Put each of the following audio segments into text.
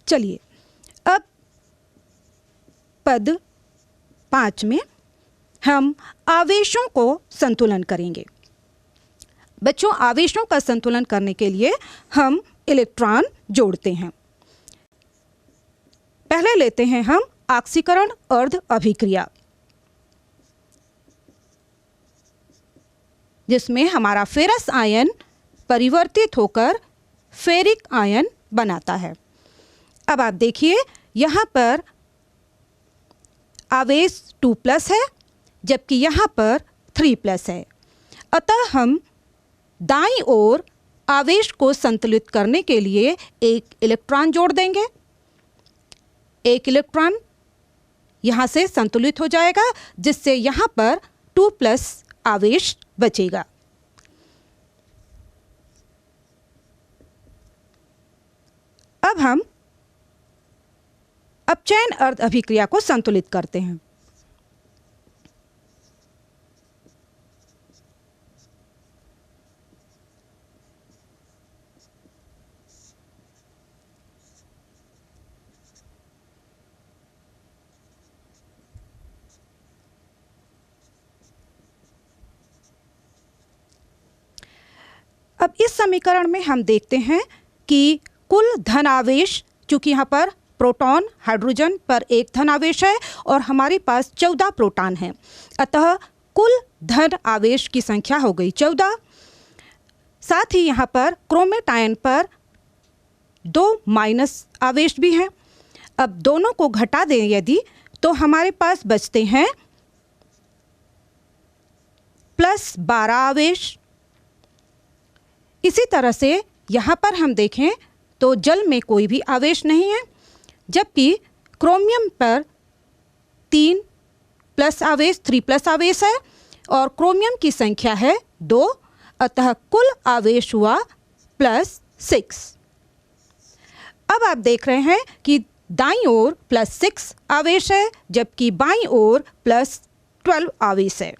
चलिए अब पद 5 में हम आवेशों को संतुलन करेंगे। बच्चों, आवेशों का संतुलन करने के लिए हम इलेक्ट्रॉन जोड़ते हैं। पहले लेते हैं हम ऑक्सीकरण अर्ध अभिक्रिया, जिसमें हमारा फेरस आयन परिवर्तित होकर फेरिक आयन बनाता है। अब आप देखिए यहाँ पर आवेश 2+ है, जबकि यहाँ पर 3+ है। अतः हम दाईं ओर आवेश को संतुलित करने के लिए एक इलेक्ट्रॉन जोड़ देंगे। एक इलेक्ट्रॉन यहाँ से संतुलित हो जाएगा, जिससे यहाँ पर 2+ आवेश बचेगा। अब हम अपचयन अर्ध अभिक्रिया को संतुलित करते हैं। अब इस समीकरण में हम देखते हैं कि कुल धन आवेश, चूंकि यहाँ पर प्रोटॉन हाइड्रोजन पर एक धन आवेश है और हमारे पास 14 प्रोटॉन हैं, अतः कुल धन आवेश की संख्या हो गई 14। साथ ही यहाँ पर क्रोमेट आयन पर 2 माइनस आवेश भी हैं। अब दोनों को घटा दें यदि, तो हमारे पास बचते हैं +12 आवेश। इसी तरह से यहाँ पर हम देखें तो जल में कोई भी आवेश नहीं है, जबकि क्रोमियम पर 3+ आवेश 3+ आवेश है और क्रोमियम की संख्या है 2, अतः कुल आवेश हुआ +6। अब आप देख रहे हैं कि दाईं ओर +6 आवेश है, जबकि बाईं ओर +12 आवेश है।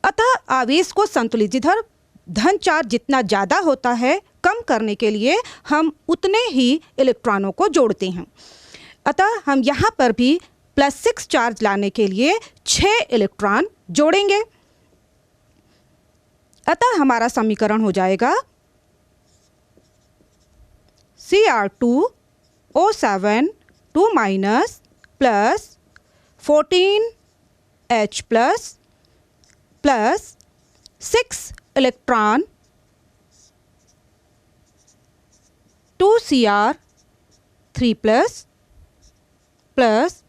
अतः आवेश को संतुलित, जिधर धन चार्ज जितना ज़्यादा होता है, कम करने के लिए हम उतने ही इलेक्ट्रॉनों को जोड़ते हैं। अतः हम यहाँ पर भी +6 चार्ज लाने के लिए 6 इलेक्ट्रॉन जोड़ेंगे। अतः हमारा समीकरण हो जाएगा Cr2O7 2- plus 14H plus 6 electron 2Cr3 plus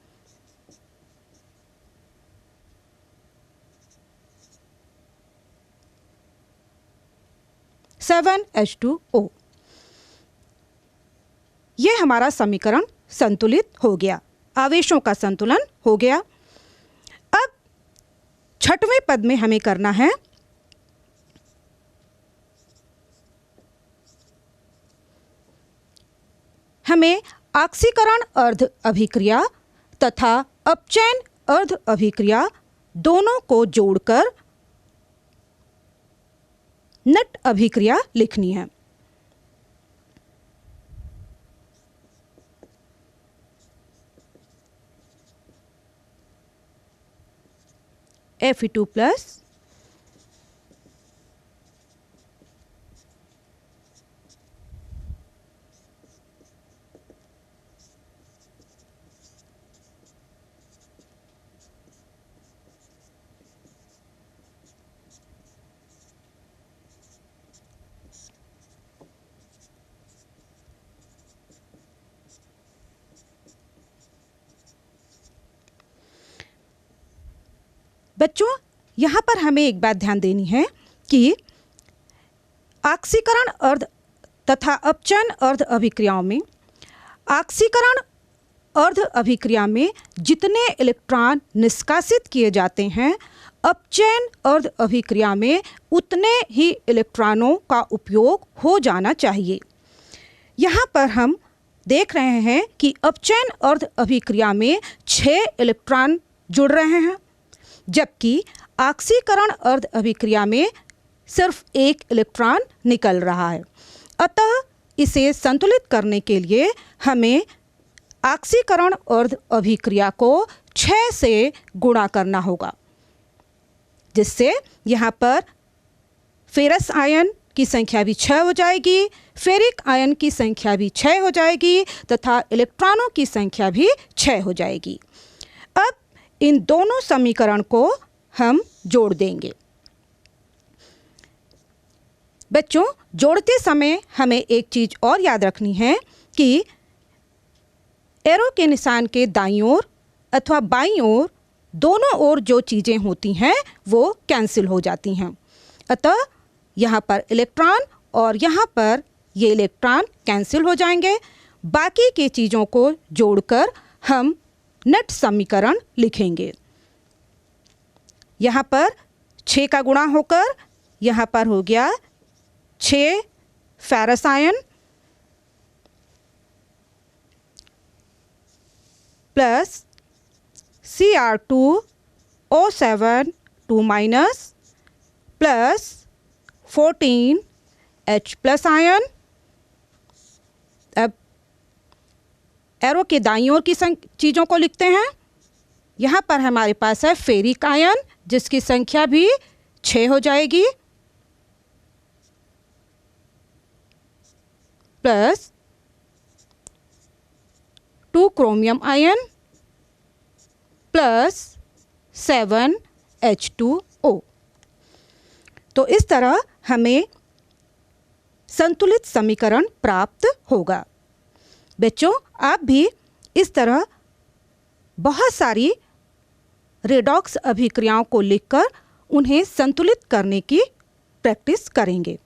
7H2O। ये हमारा समीकरण संतुलित हो गया, आवेशों का संतुलन हो गया। अब 6वें पद में हमें करना है हमें ऑक्सीकरण अर्ध अभिक्रिया तथा अपचयन अर्ध अभिक्रिया दोनों को जोड़कर नेट अभिक्रिया लिखनी है। Fe2 प्लस बच्चों, यहाँ पर हमें एक बात ध्यान देनी है कि ऑक्सीकरण अर्ध तथा अपचयन अर्ध अभिक्रियाओं में, ऑक्सीकरण अर्ध अभिक्रिया में जितने इलेक्ट्रॉन निष्कासित किए जाते हैं, अपचयन अर्ध अभिक्रिया में उतने ही इलेक्ट्रॉनों का उपयोग हो जाना चाहिए। यहाँ पर हम देख रहे हैं कि अपचयन अर्ध अभिक्रिया में 6 इलेक्ट्रॉन जुड़ रहे हैं, जबकि ऑक्सीकरण अर्ध अभिक्रिया में सिर्फ 1 इलेक्ट्रॉन निकल रहा है। अतः इसे संतुलित करने के लिए हमें ऑक्सीकरण अर्ध अभिक्रिया को 6 से गुणा करना होगा, जिससे यहाँ पर फेरस आयन की संख्या भी 6 हो जाएगी, फेरिक आयन की संख्या भी 6 हो जाएगी तथा इलेक्ट्रॉनों की संख्या भी 6 हो जाएगी। अब इन दोनों समीकरण को हम जोड़ देंगे। बच्चों, जोड़ते समय हमें एक चीज़ और याद रखनी है कि एरो के निशान के दाईं ओर अथवा बाईं ओर, दोनों ओर जो चीज़ें होती हैं वो कैंसिल हो जाती हैं। अतः यहाँ पर इलेक्ट्रॉन और यहाँ पर ये इलेक्ट्रॉन कैंसिल हो जाएंगे। बाकी की चीज़ों को जोड़कर हम नेट समीकरण लिखेंगे। यहाँ पर 6 का गुणा होकर यहाँ पर हो गया 6 ferrous ion plus Cr2O7 2 minus plus 14 H plus ion. अब एरो के दाईं ओर की चीज़ों को लिखते हैं। यहाँ पर हमारे पास है फेरिक आयन, जिसकी संख्या भी 6 हो जाएगी, plus 2 chromium ion plus 7 H2O। तो इस तरह हमें संतुलित समीकरण प्राप्त होगा। बच्चों, आप भी इस तरह बहुत सारी रेडॉक्स अभिक्रियाओं को लिखकर उन्हें संतुलित करने की प्रैक्टिस करेंगे।